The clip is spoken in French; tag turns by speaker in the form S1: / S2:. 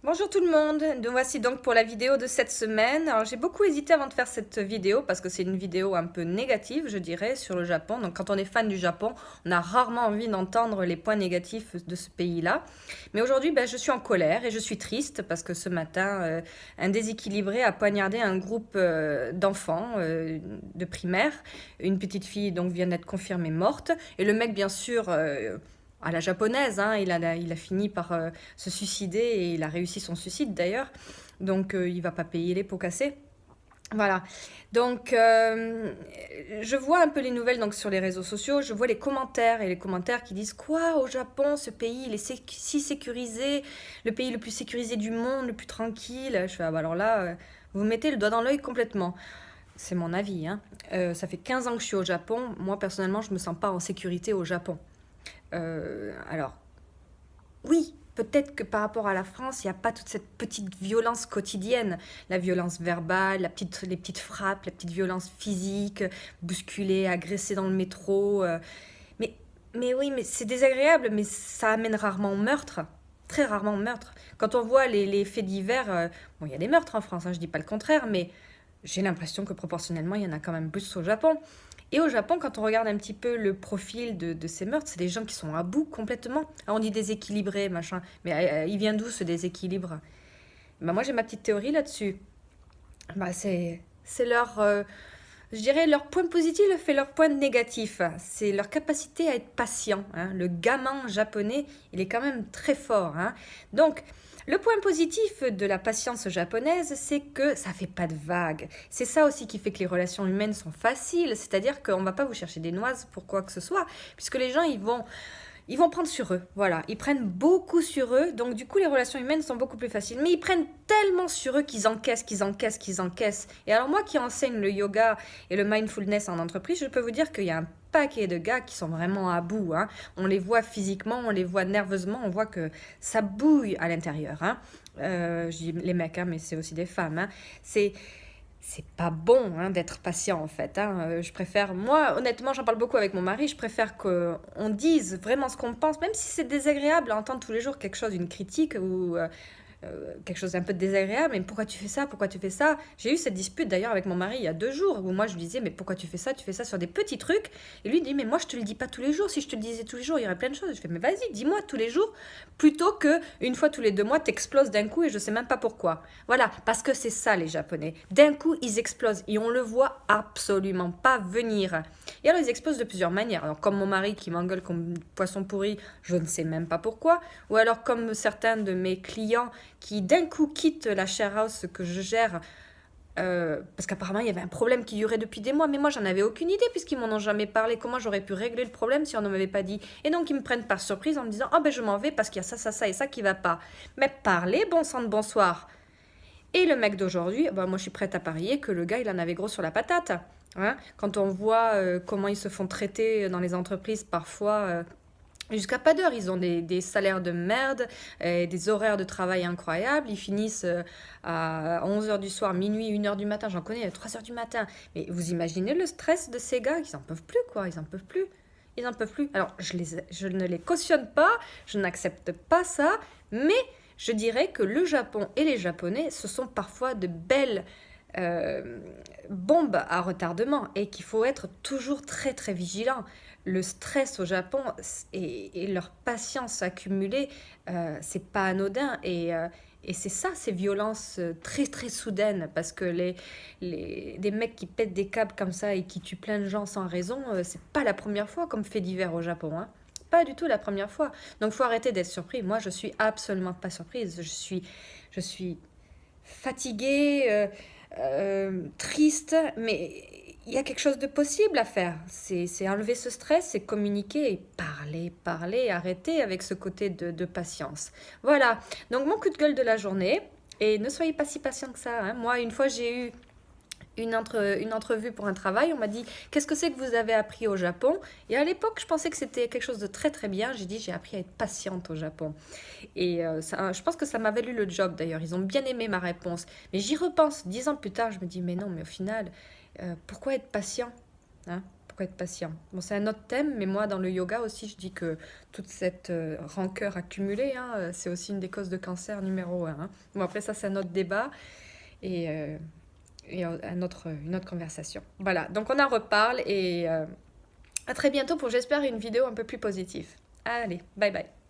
S1: Bonjour tout le monde, nous voici donc pour la vidéo de cette semaine. Alors j'ai beaucoup hésité avant de faire cette vidéo parce que c'est une vidéo un peu négative je dirais sur le Japon. Donc quand on est fan du Japon, on a rarement envie d'entendre les points négatifs de ce pays-là. Mais aujourd'hui je suis en colère et je suis triste parce que ce matin un déséquilibré a poignardé un groupe d'enfants de primaire. Une petite fille donc vient d'être confirmée morte et le mec bien sûr à la japonaise, hein, il a fini par se suicider et il a réussi son suicide d'ailleurs. Donc il va pas payer les pots cassés. Voilà. Donc je vois un peu les nouvelles donc sur les réseaux sociaux, je vois les commentaires et les commentaires qui disent quoi au Japon, ce pays il est si sécurisé, le pays le plus sécurisé du monde, le plus tranquille. Je fais ah, bah alors là vous mettez le doigt dans l'œil complètement. C'est mon avis, hein. Ça fait 15 ans que je suis au Japon. Moi personnellement, je me sens pas en sécurité au Japon. Alors, oui, peut-être que par rapport à la France, il n'y a pas toute cette petite violence quotidienne, la violence verbale, les petites frappes, la petite violence physique, bousculer, agresser dans le métro. Mais, mais oui, mais c'est désagréable, mais ça amène rarement au meurtre, très rarement au meurtre. Quand on voit les faits divers, bon, il y a des meurtres en France, hein, je dis pas le contraire, mais j'ai l'impression que proportionnellement, il y en a quand même plus au Japon. Et au Japon, quand on regarde un petit peu le profil de ces meurtres, c'est des gens qui sont à bout complètement. Ah, on dit déséquilibré, machin. Mais il vient d'où ce déséquilibre? Moi, j'ai ma petite théorie là-dessus. C'est leur, je dirais, leur point positif fait leur point négatif. C'est leur capacité à être patient, hein. Le gamin japonais, il est quand même très fort, hein. Donc, le point positif de la patience japonaise, c'est que ça fait pas de vagues. C'est ça aussi qui fait que les relations humaines sont faciles. C'est-à-dire qu'on va pas vous chercher des noises pour quoi que ce soit, puisque les gens, ils vont prendre sur eux, voilà. Ils prennent beaucoup sur eux, donc du coup les relations humaines sont beaucoup plus faciles. Mais ils prennent tellement sur eux qu'ils encaissent, qu'ils encaissent, qu'ils encaissent. Et alors moi qui enseigne le yoga et le mindfulness en entreprise, je peux vous dire qu'il y a un paquet de gars qui sont vraiment à bout, hein. On les voit physiquement, on les voit nerveusement, on voit que ça bouille à l'intérieur, hein. Je dis les mecs, hein, mais c'est aussi des femmes, hein. C'est pas bon, hein, d'être patient en fait, hein. Je préfère, moi honnêtement j'en parle beaucoup avec mon mari, je préfère qu'on dise vraiment ce qu'on pense, même si c'est désagréable à entendre tous les jours quelque chose, une critique ou quelque chose d'un peu désagréable. Mais pourquoi tu fais ça? Pourquoi tu fais ça? J'ai eu cette dispute d'ailleurs avec mon mari il y a 2 jours où moi je lui disais mais pourquoi tu fais ça? Tu fais ça sur des petits trucs. Et lui il dit mais moi je te le dis pas tous les jours. Si je te le disais tous les jours il y aurait plein de choses. Je fais mais vas-y dis-moi tous les jours plutôt que une fois tous les 2 mois t'exploses d'un coup et je sais même pas pourquoi. Voilà, parce que c'est ça les Japonais. D'un coup ils explosent et on le voit absolument pas venir. Et alors ils explosent de plusieurs manières. Alors comme mon mari qui m'engueule comme poisson pourri, je ne sais même pas pourquoi. Ou alors comme certains de mes clients qui d'un coup quittent la share house que je gère parce qu'apparemment il y avait un problème qui durait depuis des mois, mais moi j'en avais aucune idée puisqu'ils m'en ont jamais parlé. Comment j'aurais pu régler le problème si on ne m'avait pas dit? Et donc ils me prennent par surprise en me disant ah ben je m'en vais parce qu'il y a ça, ça, ça et ça qui va pas. Mais parlez, bon sang de bonsoir. Et le mec d'aujourd'hui, bah, moi je suis prête à parier que le gars il en avait gros sur la patate, hein. Quand on voit comment ils se font traiter dans les entreprises parfois. Jusqu'à pas d'heure, ils ont des salaires de merde, des horaires de travail incroyables, ils finissent à 11 heures du soir, minuit, 1 heure du matin, j'en connais, à 3 heures du matin. Mais vous imaginez le stress de ces gars, ils en peuvent plus quoi, ils en peuvent plus. Ils en peuvent plus. Alors, je ne les cautionne pas, je n'accepte pas ça, mais je dirais que le Japon et les Japonais, ce sont parfois de belles euh, bombes à retardement et qu'il faut être toujours très très vigilant. Le stress au Japon et leur patience accumulée, c'est pas anodin et c'est ça, ces violences très très soudaines, parce que des mecs qui pètent des câbles comme ça et qui tuent plein de gens sans raison, c'est pas la première fois comme fait divers au Japon, hein. Pas du tout la première fois. Donc faut arrêter d'être surpris. Moi, je suis absolument pas surprise. Je suis fatiguée, triste, mais il y a quelque chose de possible à faire. C'est enlever ce stress, c'est communiquer et parler, parler, arrêter avec ce côté de patience. Voilà, donc mon coup de gueule de la journée. Et ne soyez pas si patient que ça, hein. Moi, une fois, j'ai eu une entrevue pour un travail. On m'a dit qu'est-ce que c'est que vous avez appris au Japon? Et à l'époque, je pensais que c'était quelque chose de très très bien. J'ai dit j'ai appris à être patiente au Japon. Et je pense que ça m'a valu le job d'ailleurs. Ils ont bien aimé ma réponse. Mais j'y repense 10 ans plus tard. Je me dis mais non, mais au final, pourquoi être patient, hein? pour être patient. Bon, c'est un autre thème, mais moi, dans le yoga aussi, je dis que toute cette rancœur accumulée, hein, c'est aussi une des causes de cancer numéro 1. Hein. Bon, après, ça, c'est un autre débat et, une autre conversation. Voilà, donc on en reparle et à très bientôt pour, j'espère, une vidéo un peu plus positive. Allez, bye bye.